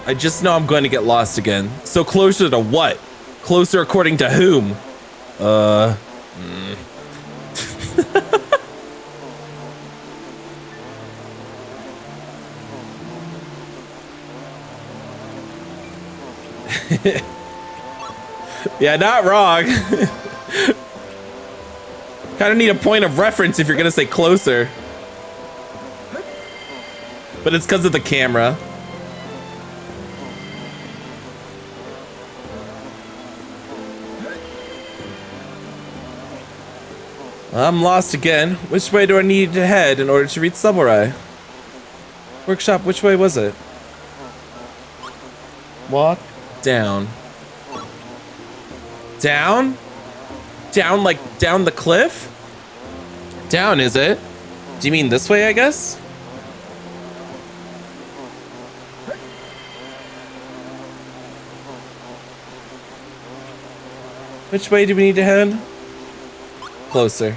I just know I'm going to get lost again. So closer to what? Closer according to whom? Yeah, not wrong. Kind of need a point of reference if you're gonna say closer. But it's because of the camera. I'm lost again. Which way do I need to head in order to reach Samurai? Workshop, which way was it? Walk down. Down? Down, like down the cliff? Down, is it? Do you mean this way, I guess? Which way do we need to head? Closer.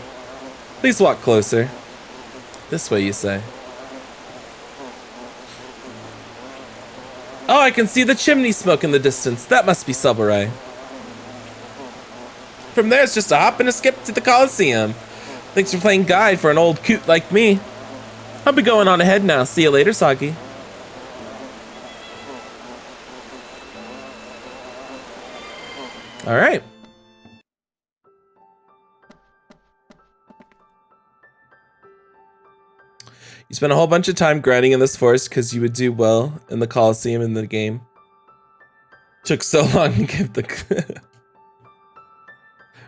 Please walk closer. This way, you say. Oh, I can see the chimney smoke in the distance. That must be Samurai. From there, it's just a hop and a skip to the Coliseum. Thanks for playing guide for an old coot like me. I'll be going on ahead now. See you later, Saki. All right. You spent a whole bunch of time grinding in this forest because you would do well in the Coliseum in the game. Took so long to give the...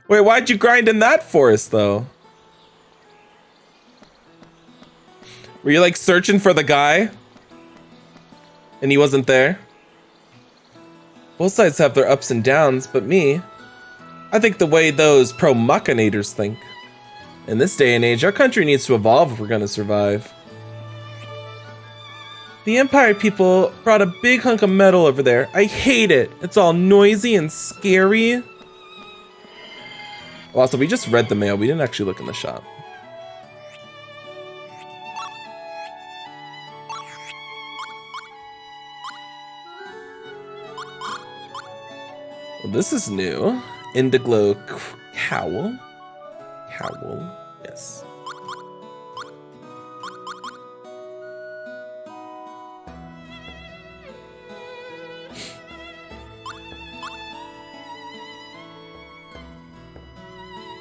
Wait, why'd you grind in that forest, though? Were you, like, searching for the guy? And he wasn't there? Both sides have their ups and downs, but me, I think the way those pro-machinators think. In this day and age, our country needs to evolve if we're gonna survive. The Empire people brought a big hunk of metal over there. I hate it. It's all noisy and scary. Also, we just read the mail. We didn't actually look in the shop. Well, this is new. Indiglow cowl. Cowl, yes.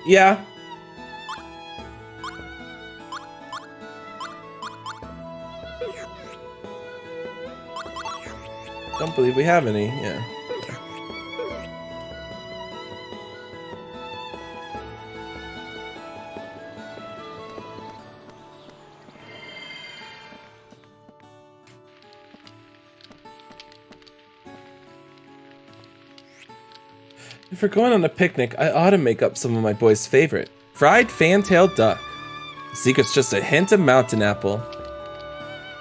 Yeah. Don't believe we have any, yeah. If we're going on a picnic, I ought to make up some of my boy's favorite. Fried fan-tailed duck. The secret's just a hint of mountain apple.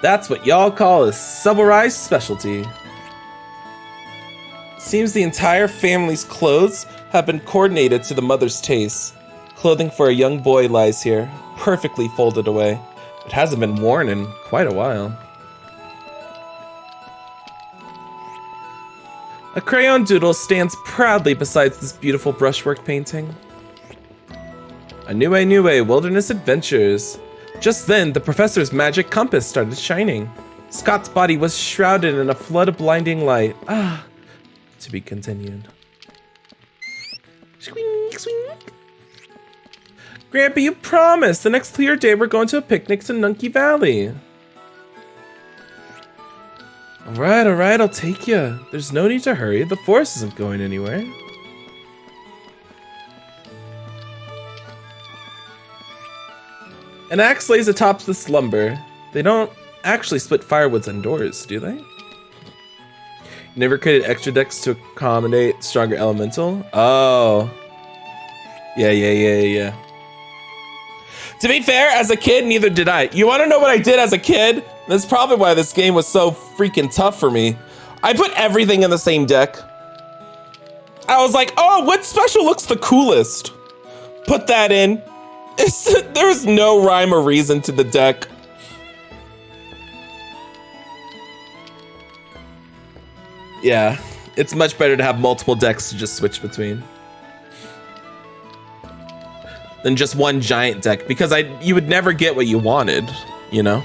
That's what y'all call a samurai specialty. Seems the entire family's clothes have been coordinated to the mother's taste. Clothing for a young boy lies here, perfectly folded away. It hasn't been worn in quite a while. A crayon doodle stands proudly beside this beautiful brushwork painting. A new way, wilderness adventures. Just then, the professor's magic compass started shining. Scott's body was shrouded in a flood of blinding light. Ah, to be continued. Swing, swing. Grandpa, you promised. The next clear day, we're going to a picnic to Nunky Valley. All right, I'll take you. There's no need to hurry. The forest isn't going anywhere. An axe lays atop the lumber. They don't actually split firewoods indoors, do they? You never created extra decks to accommodate stronger elemental? Oh. Yeah. To be fair, as a kid, neither did I. You want to know what I did as a kid? That's probably why this game was so freaking tough for me. I put everything in the same deck. I was like, oh, what special looks the coolest? Put that in. There was no rhyme or reason to the deck. Yeah, it's much better to have multiple decks to just switch between than just one giant deck, because you would never get what you wanted, you know?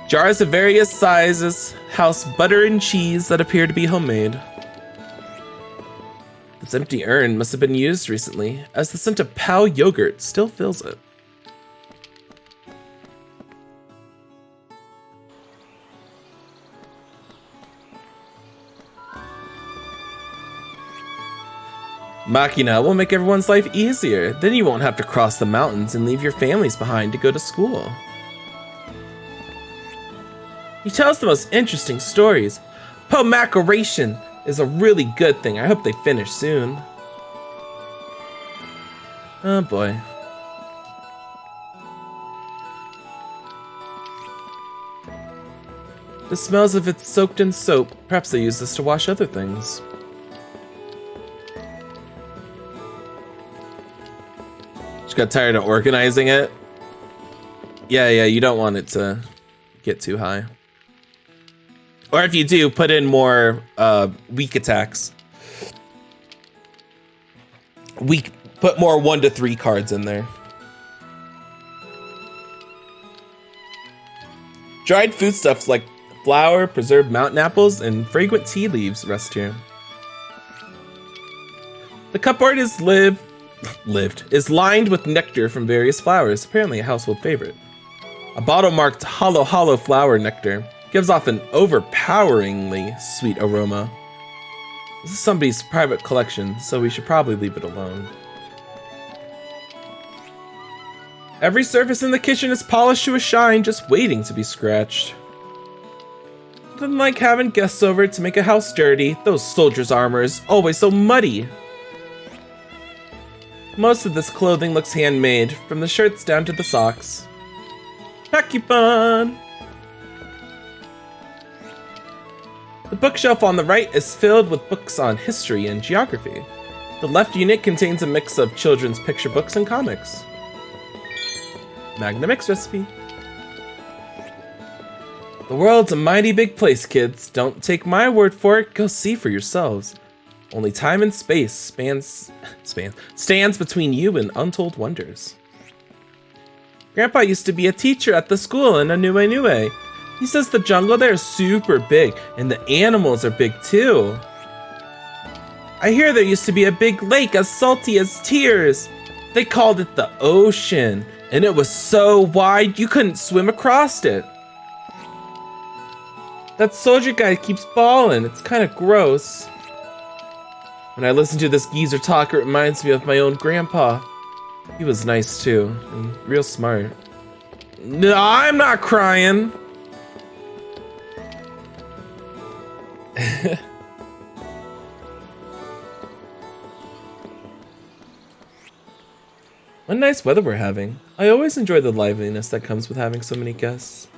Jars of various sizes house butter and cheese that appear to be homemade. This empty urn must have been used recently, as the scent of Pau yogurt still fills it. Machina will make everyone's life easier. Then you won't have to cross the mountains and leave your families behind to go to school. He tells the most interesting stories. Pomaceration is a really good thing. I hope they finish soon. Oh boy. This smells as if it's soaked in soap. Perhaps they use this to wash other things. Just got tired of organizing it. Yeah, you don't want it to get too high. Or if you do, put in more weak attacks. Put more 1 to 3 cards in there. Dried foodstuffs like flour, preserved mountain apples, and fragrant tea leaves rest here. The cupboard is is lined with nectar from various flowers, apparently a household favorite. A bottle marked hollow flower nectar gives off an overpoweringly sweet aroma. This is somebody's private collection, so we should probably leave it alone. Every surface in the kitchen is polished to a shine, just waiting to be scratched. Nothing like having guests over to make a house dirty. Those soldiers' armor is always so muddy. Most of this clothing looks handmade, from the shirts down to the socks. Pakupon! The bookshelf on the right is filled with books on history and geography. The left unit contains a mix of children's picture books and comics. Magna Mix recipe. The world's a mighty big place, kids. Don't take my word for it, go see for yourselves. Only time and space stands between you and untold wonders. Grandpa used to be a teacher at the school in Anue. He says the jungle there is super big, and the animals are big too. I hear there used to be a big lake as salty as tears. They called it the ocean, and it was so wide you couldn't swim across it. That soldier guy keeps bawling, it's kind of gross. When I listen to this geezer talk, it reminds me of my own grandpa. He was nice too, and real smart. No, I'm not crying. What nice weather we're having. I always enjoy the liveliness that comes with having so many guests.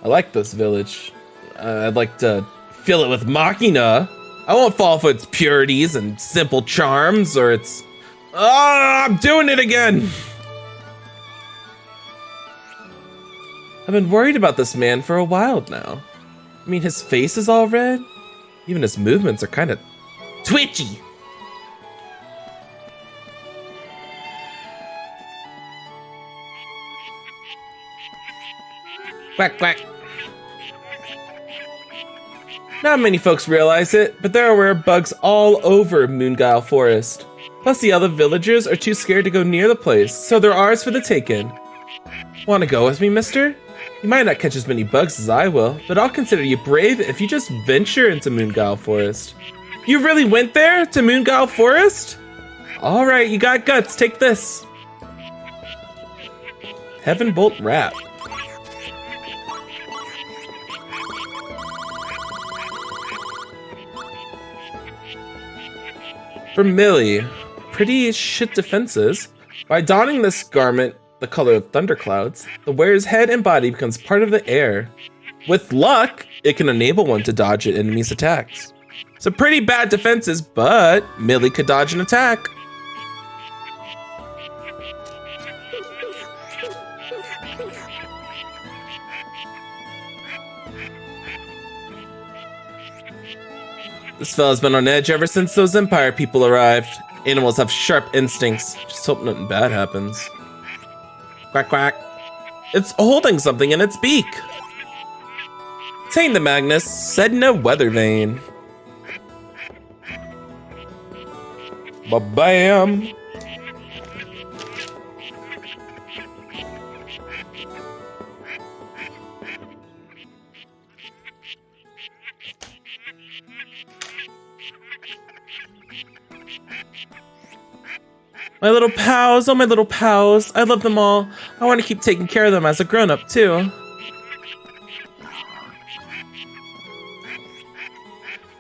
I like this village. I'd like to fill it with machina. I won't fall for its purities and simple charms or its... Oh, I'm doing it again! I've been worried about this man for a while now. I mean, his face is all red. Even his movements are kind of twitchy. Quack, quack. Not many folks realize it, but there are rare bugs all over Moonguile Forest. Plus the other villagers are too scared to go near the place, so they're ours for the taking. Want to go with me, mister? You might not catch as many bugs as I will, but I'll consider you brave if you just venture into Moonguile Forest. You really went there? To Moonguile Forest? Alright, you got guts, take this. Heaven Bolt Wrap. For Millie, pretty shit defenses. By donning this garment, the color of thunderclouds, the wearer's head and body becomes part of the air. With luck, it can enable one to dodge an enemy's attacks. So pretty bad defenses, but Millie could dodge an attack. This fella's been on edge ever since those Empire people arrived. Animals have sharp instincts. Just hope nothing bad happens. Quack, quack. It's holding something in its beak. Tame the Magnus, said in a weather vane. Ba-bam. My little pals, oh my little pals. I love them all. I want to keep taking care of them as a grown-up too.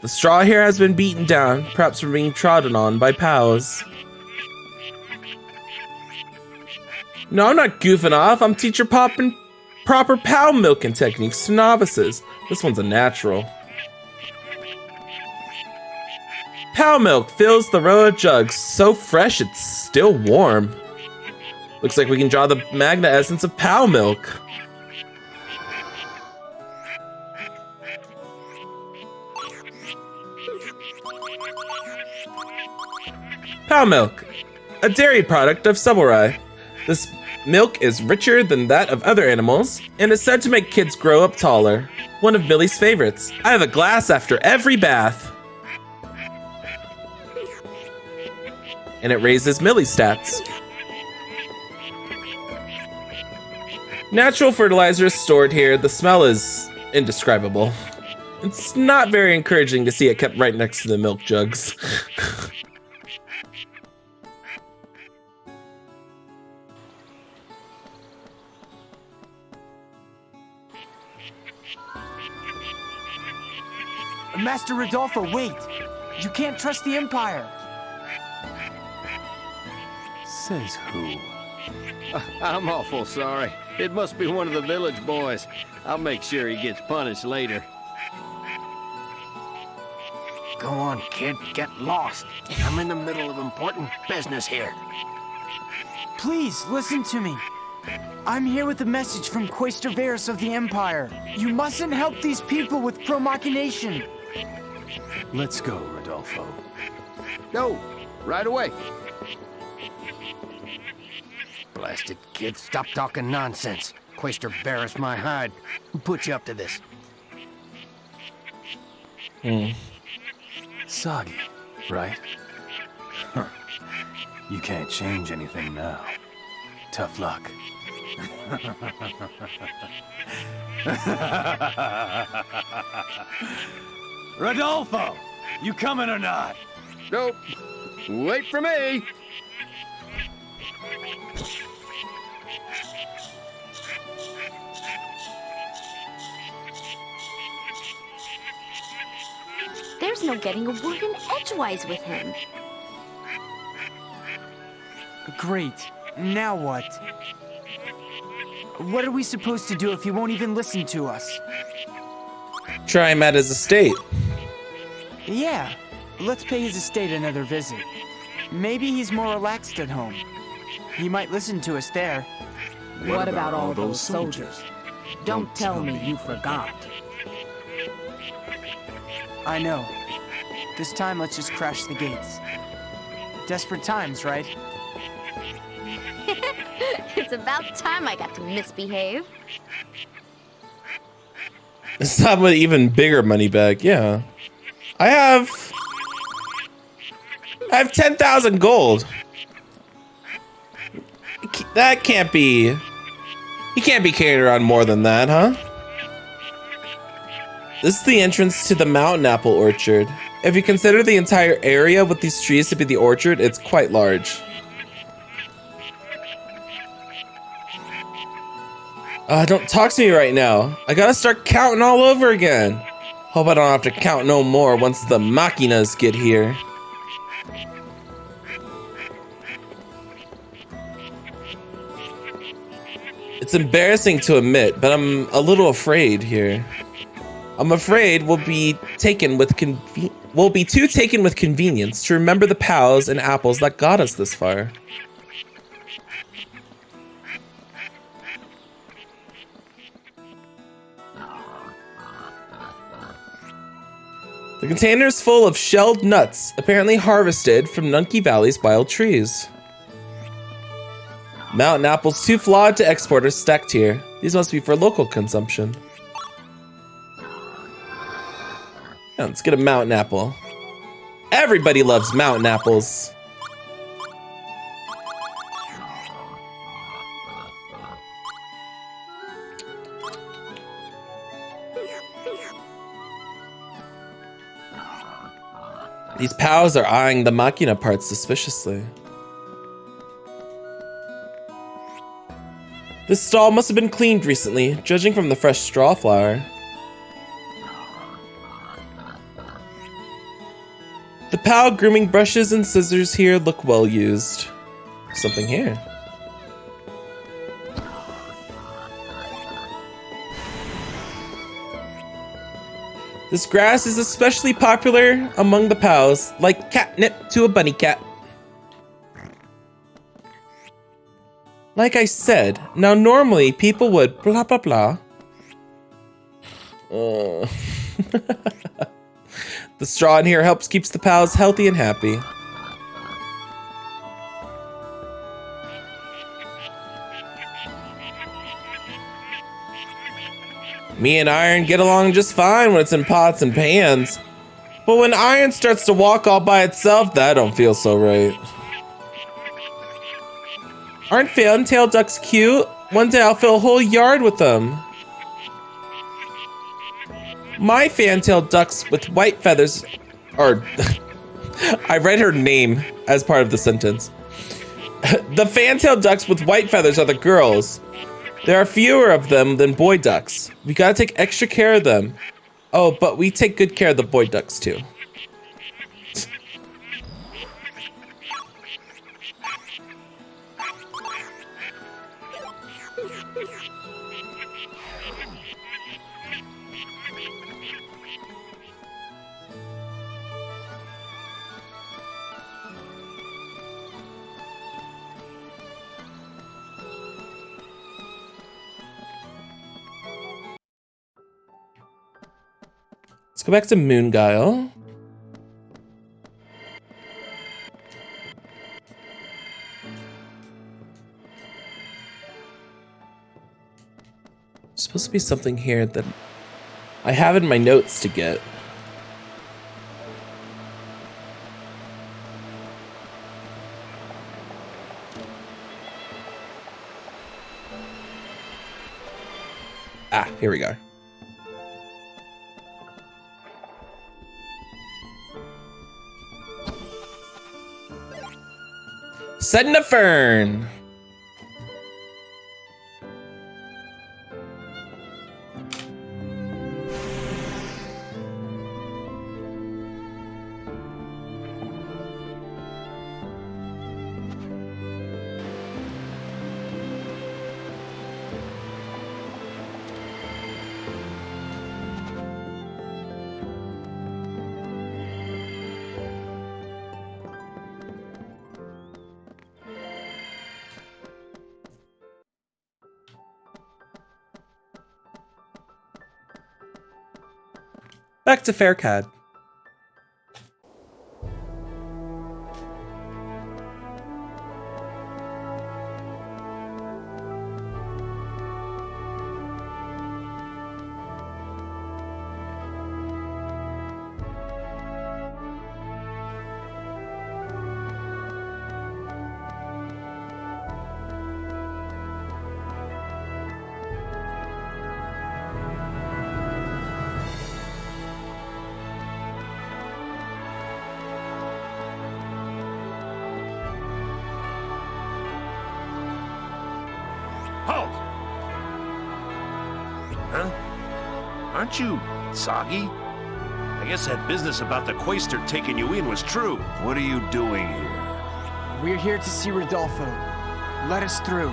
The straw here has been beaten down, perhaps from being trodden on by pals. No, I'm not goofing off. I'm teacher popping proper pal milking techniques to novices. This one's a natural. Pal milk fills the row of jugs, so fresh it's still warm. Looks like we can draw the magna essence of pal milk. Pal milk, a dairy product of Subarai. This milk is richer than that of other animals, and is said to make kids grow up taller. One of Millie's favorites. I have a glass after every bath. And it raises Millie's stats. Natural fertilizer is stored here. The smell is indescribable. It's not very encouraging to see it kept right next to the milk jugs. Master Rodolfo, wait! You can't trust the Empire! Says who? I'm awful sorry. It must be one of the village boys. I'll make sure he gets punished later. Go on, kid. Get lost. I'm in the middle of important business here. Please, listen to me. I'm here with a message from Quaestor Varus of the Empire. You mustn't help these people with pro-machination. Let's go, Rodolfo. Go, right away. Blasted kid, stop talking nonsense. Quaestor Varus my hide. Who put you up to this? Soggy, right? Huh. You can't change anything now. Tough luck. Rodolfo! You coming or not? Nope. Wait for me. There's no getting a word in edgewise with him. Great. Now what? What are we supposed to do if he won't even listen to us? Try him at his estate. Yeah. Let's pay his estate another visit. Maybe he's more relaxed at home. He might listen to us there. What about all those soldiers? Don't tell me you forgot. I know. This time, let's just crash the gates. Desperate times, right? It's about time I got to misbehave. It's not an even bigger money bag, yeah. I have 10,000 gold. That can't be... He can't be carried around more than that, huh? This is the entrance to the mountain apple orchard. If you consider the entire area with these trees to be the orchard, it's quite large. Don't talk to me right now. I gotta start counting all over again. Hope I don't have to count no more once the machinas get here. It's embarrassing to admit, but I'm a little afraid here. I'm afraid we'll be too taken with convenience to remember the pals and apples that got us this far. The container is full of shelled nuts, apparently harvested from Nunkey Valley's wild trees. Mountain apples too flawed to export are stacked here. These must be for local consumption. Yeah, let's get a mountain apple. Everybody loves mountain apples. These pals are eyeing the machina parts suspiciously. This stall must have been cleaned recently, judging from the fresh straw flour. The pal grooming brushes and scissors here look well used. Something here. This grass is especially popular among the pals, like catnip to a bunny cat. Like I said, now normally people would blah blah blah. The straw in here helps keeps the pals healthy and happy. Me and Iron get along just fine when it's in pots and pans. But when Iron starts to walk all by itself, that don't feel so right. Aren't fantail ducks cute? One day I'll fill a whole yard with them. My fantail ducks with white feathers are... I read her name as part of the sentence. The fantail ducks with white feathers are the girls. There are fewer of them than boy ducks. We gotta take extra care of them. Oh, but we take good care of the boy ducks too. Let's go back to Moonguile. There's supposed to be something here that I have in my notes to get. Ah, here we go. Setting a fern. Back to Faircad. Halt! Huh? Aren't you soggy? I guess that business about the Quaestor taking you in was true. What are you doing here? We're here to see Rodolfo. Let us through.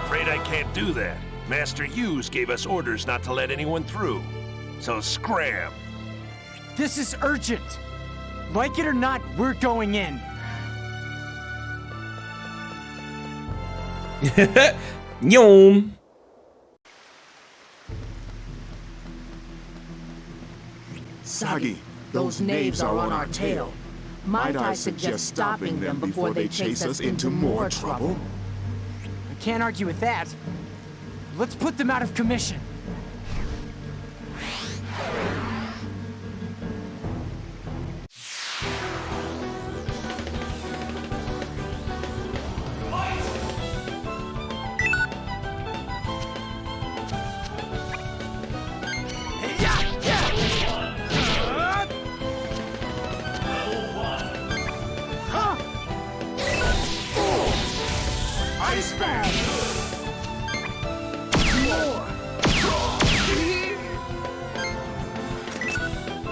Afraid I can't do that. Master Hughes gave us orders not to let anyone through. So scram. This is urgent. Like it or not, we're going in. Yum. Soggy, Those knaves are on our tail. Might I suggest stopping them before they chase us into more trouble? I can't argue with that. Let's put them out of commission.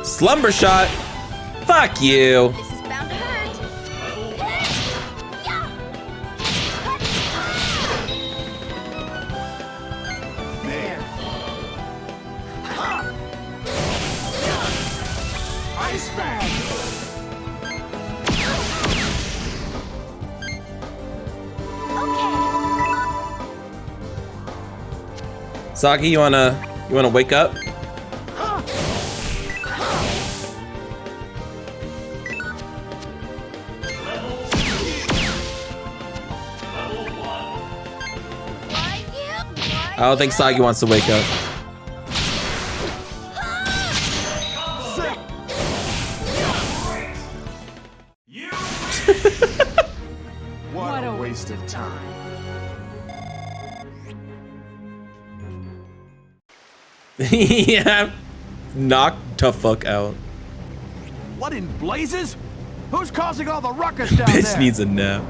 Slumber shot. Fuck you. This is bound to hurt. There. Ice Bag! Saki, you wanna wake up? I don't think Sagi wants to wake up. What a waste of time. Yeah. Knocked the fuck out. What in blazes? Who's causing all the ruckus down Bitch there? needs a nap.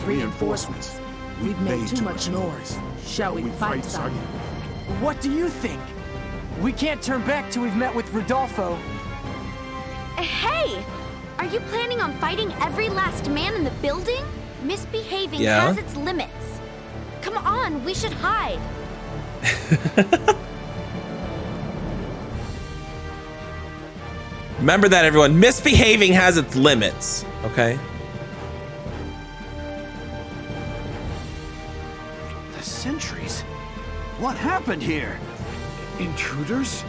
Reinforcements. We've made too much noise. Shall we fight, Sagi? What do you think? We can't turn back till we've met with Rodolfo. Hey! Are you planning on fighting every last man in the building? Misbehaving Yeah. has its limits. Come on, we should hide. Remember that, everyone. Misbehaving has its limits, okay? The sentries? What happened here? Intruders?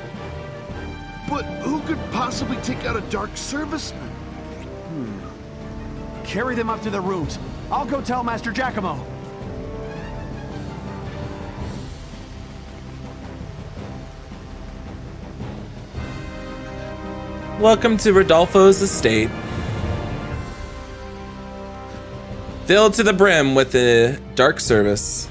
But who could possibly take out a dark serviceman? Carry them up to their rooms. I'll go tell Master Giacomo. Welcome to Rodolfo's estate. Filled to the brim with the dark service.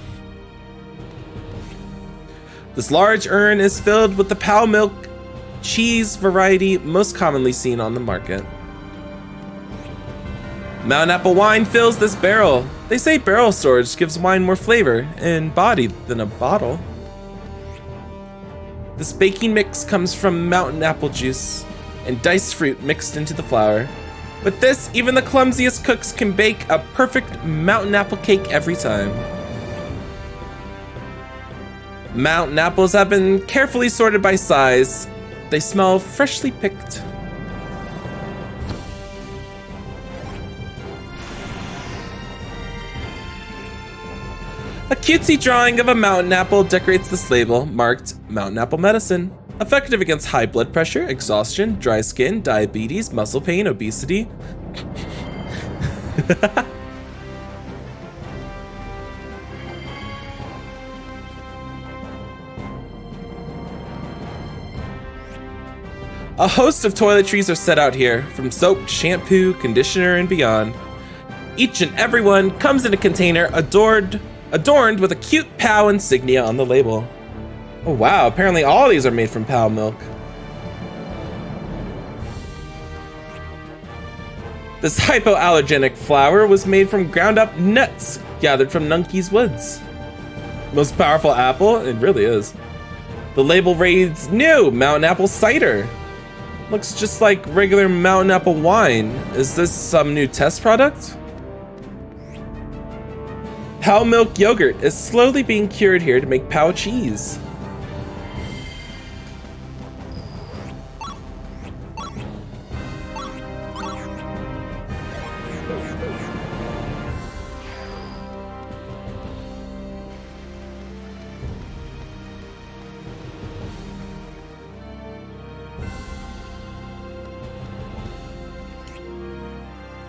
This large urn is filled with the Pal milk cheese variety most commonly seen on the market. Mountain apple wine fills this barrel. They say barrel storage gives wine more flavor and body than a bottle. This baking mix comes from mountain apple juice and diced fruit mixed into the flour. With this, even the clumsiest cooks can bake a perfect mountain apple cake every time. Mountain apples have been carefully sorted by size. They smell freshly picked. A cutesy drawing of a mountain apple decorates this label, marked Mountain Apple Medicine. Effective against high blood pressure, exhaustion, dry skin, diabetes, muscle pain, obesity. A host of toiletries are set out here, from soap, shampoo, conditioner, and beyond. Each and every one comes in a container adorned with a cute POW insignia on the label. Oh wow, apparently all these are made from POW milk. This hypoallergenic flour was made from ground up nuts gathered from Nunkey's woods. Most powerful apple? It really is. The label reads new Mountain Apple Cider. Looks just like regular Mountain Apple wine. Is this some new test product? POW milk yogurt is slowly being cured here to make POW cheese.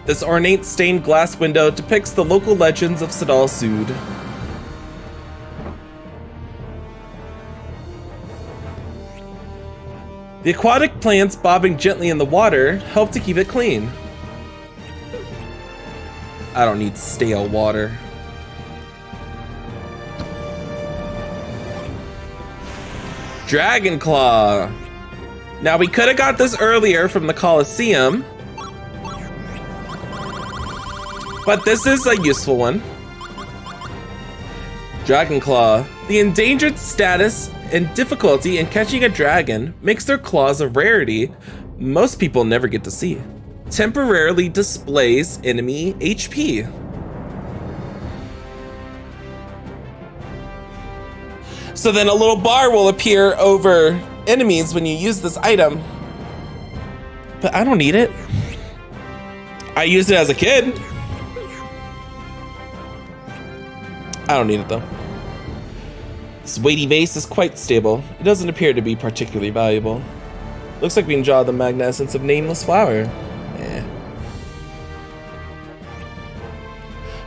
This ornate stained glass window depicts the local legends of Sadal Sud. The aquatic plants bobbing gently in the water help to keep it clean. I don't need stale water. Dragon Claw. Now we could have got this earlier from the Colosseum, but this is a useful one. Dragon Claw. The endangered status and difficulty in catching a dragon makes their claws a rarity most people never get to see. Temporarily displays enemy HP. So then a little bar will appear over enemies when you use this item. But I don't need it. I used it as a kid. I don't need it though. This weighty vase is quite stable. It doesn't appear to be particularly valuable. Looks like we can draw the magnificence of nameless flower.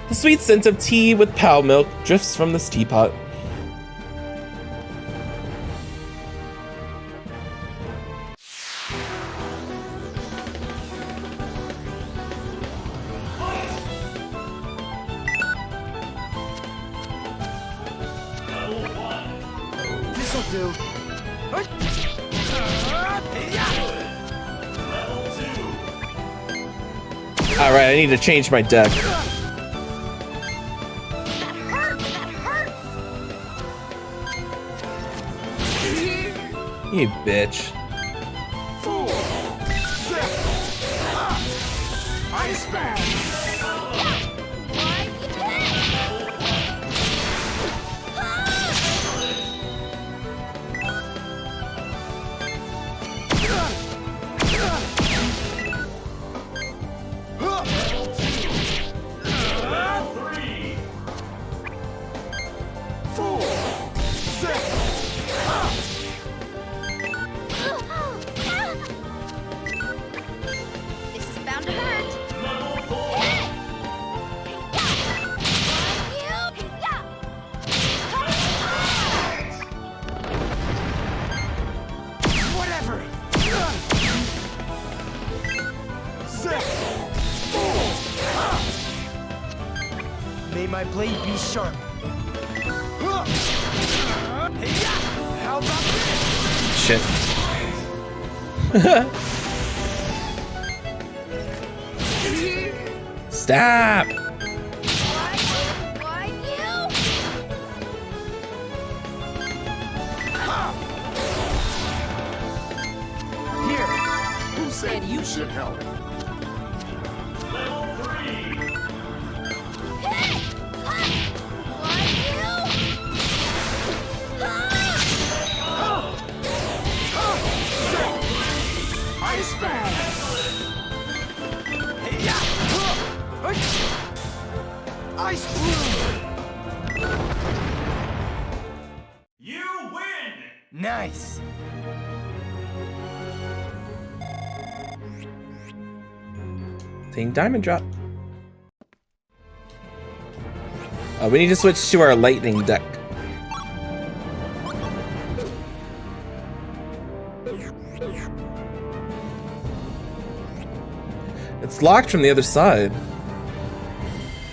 The sweet scent of tea with cow milk drifts from this teapot. This'll do. Alright, I need to change my deck. You bitch. Ice Bath! This is bound to hurt. Whatever. May my blade be sharp. How about this? Shit. Stop! Why you? Here. Who said you should help? Ice Bath! Ice bloom. You win! Nice. Saying diamond drop. We need to switch to our lightning deck. It's locked from the other side.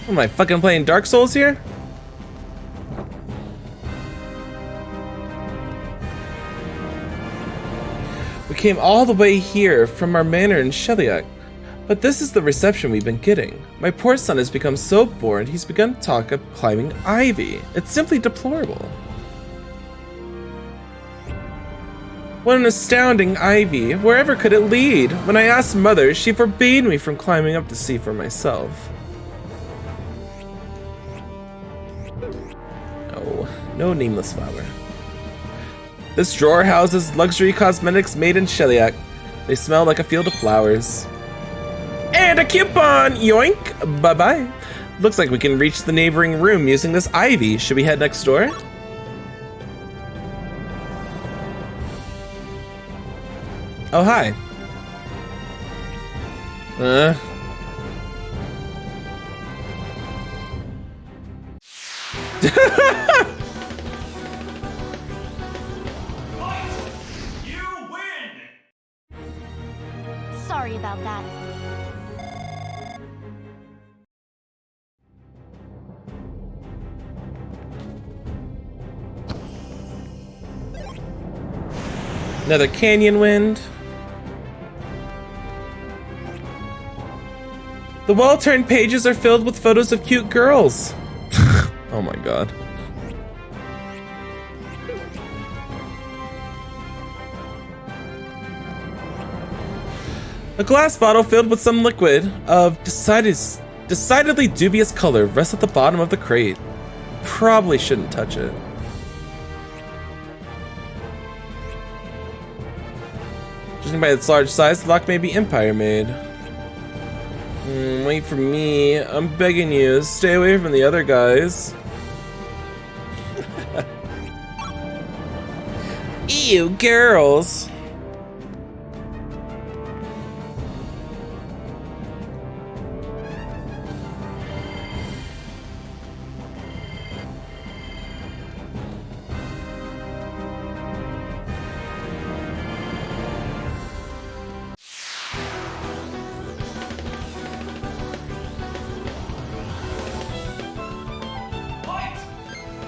Am I fucking playing Dark Souls here? We came all the way here from our manor in Sheliak, but this is the reception we've been getting. My poor son has become so bored he's begun to talk of climbing ivy. It's simply deplorable. What an astounding ivy. Wherever could it lead? When I asked Mother, she forbade me from climbing up to see for myself. No, no nameless flower. This drawer houses luxury cosmetics made in Sheliak. They smell like a field of flowers. And a coupon! Yoink! Bye-bye. Looks like we can reach the neighboring room using this ivy. Should we head next door? Oh, hi. Sorry about that. Another canyon wind. The well-turned pages are filled with photos of cute girls. Oh my god. A glass bottle filled with some liquid of decidedly dubious color rests at the bottom of the crate. Probably shouldn't touch it. Judging by its large size, the lock may be Empire made. Wait for me. I'm begging you. Stay away from the other guys. Ew, girls.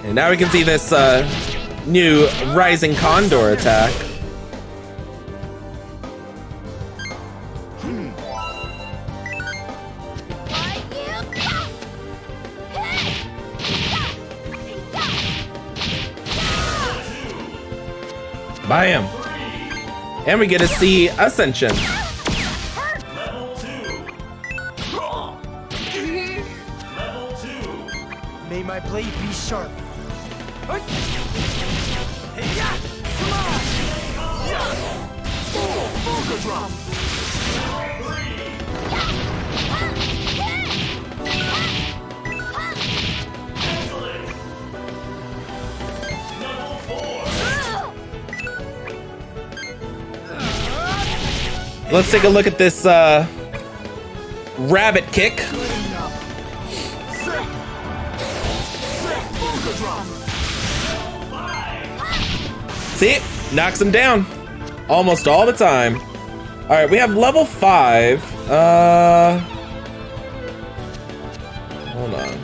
And now we can see this new Rising Condor attack. Bam! And we get to see Ascension. May my blade be sharp. Let's take a look at this rabbit kick. See? Knocks him down. Almost all the time. Alright, we have level 5. Hold on.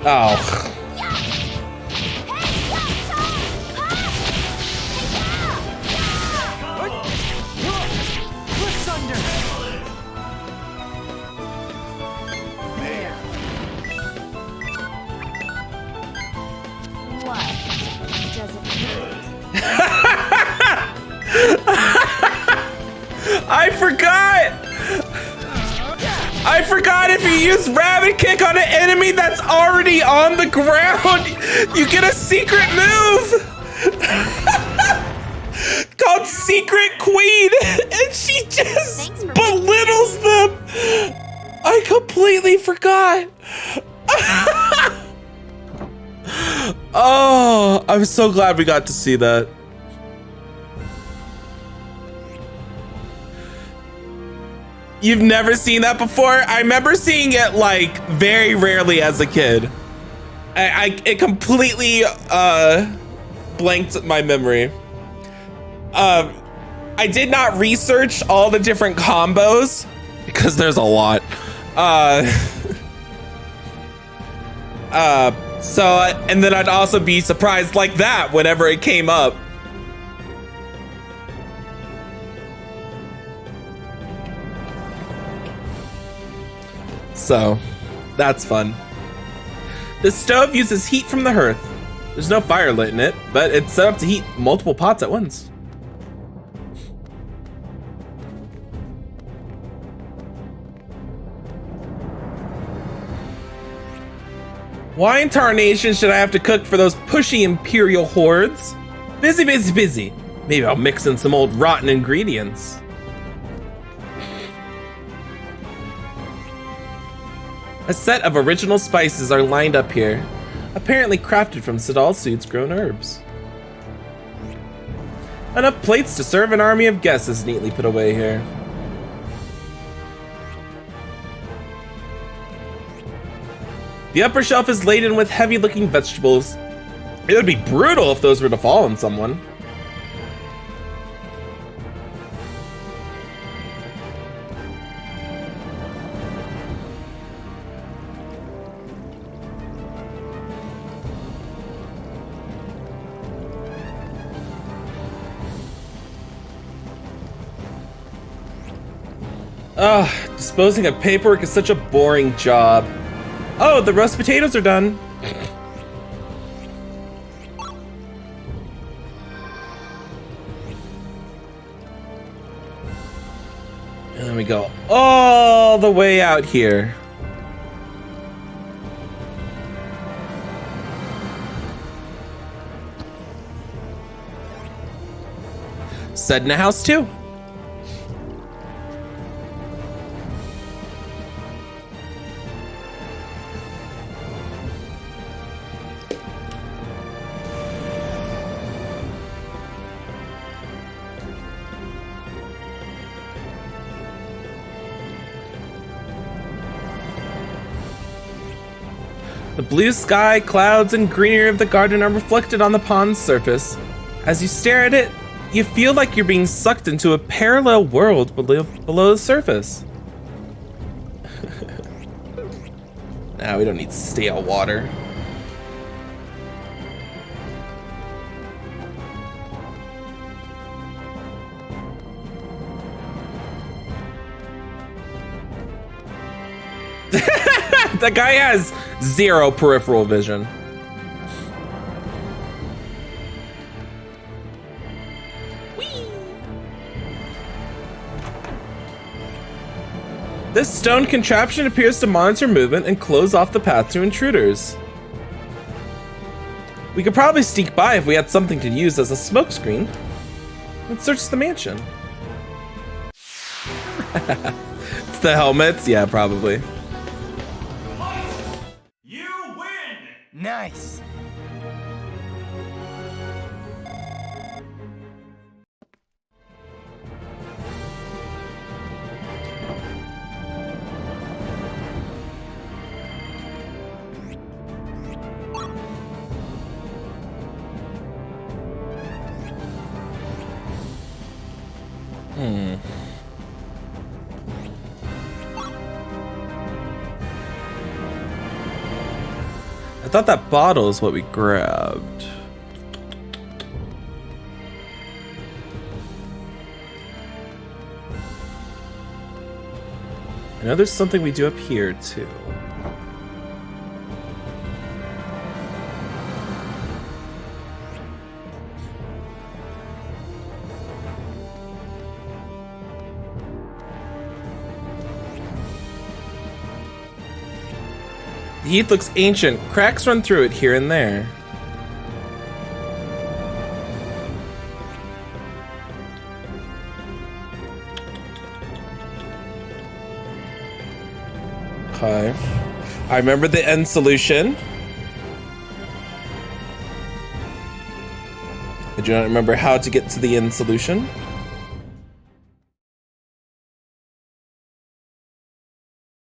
Oh. I forgot if you use rabbit kick on an enemy that's already on the ground, you get a secret move called Secret Queen, and she just belittles them. I completely forgot. Oh, I'm so glad we got to see that. You've never seen that before? I remember seeing it like very rarely as a kid. It completely blanked my memory. I did not research all the different combos because there's a lot. And then I'd also be surprised like that whenever it came up. So, that's fun. The stove uses heat from the hearth. There's no fire lit in it, but it's set up to heat multiple pots at once. Why in tarnation should I have to cook for those pushy Imperial hordes? Busy, busy, busy. Maybe I'll mix in some old rotten ingredients. A set of original spices are lined up here, apparently crafted from Sidal Suit's grown herbs. Enough plates to serve an army of guests neatly put away here. The upper shelf is laden with heavy-looking vegetables. It would be brutal if those were to fall on someone. Ugh, disposing of paperwork is such a boring job. Oh, the roast potatoes are done. And then we go all the way out here. Set in a house too. The blue sky, clouds, and greenery of the garden are reflected on the pond's surface. As you stare at it, you feel like you're being sucked into a parallel world below the surface. Nah, we don't need stale water. That guy has 0 peripheral vision. This stone contraption appears to monitor movement and close off the path to intruders. We could probably sneak by if we had something to use as a smokescreen. Let's search the mansion. It's the helmets? Yeah, probably. Nice. I thought that bottle is what we grabbed. I know there's something we do up here too. The heath looks ancient. Cracks run through it here and there. Okay. I remember the end solution. I do not remember how to get to the end solution.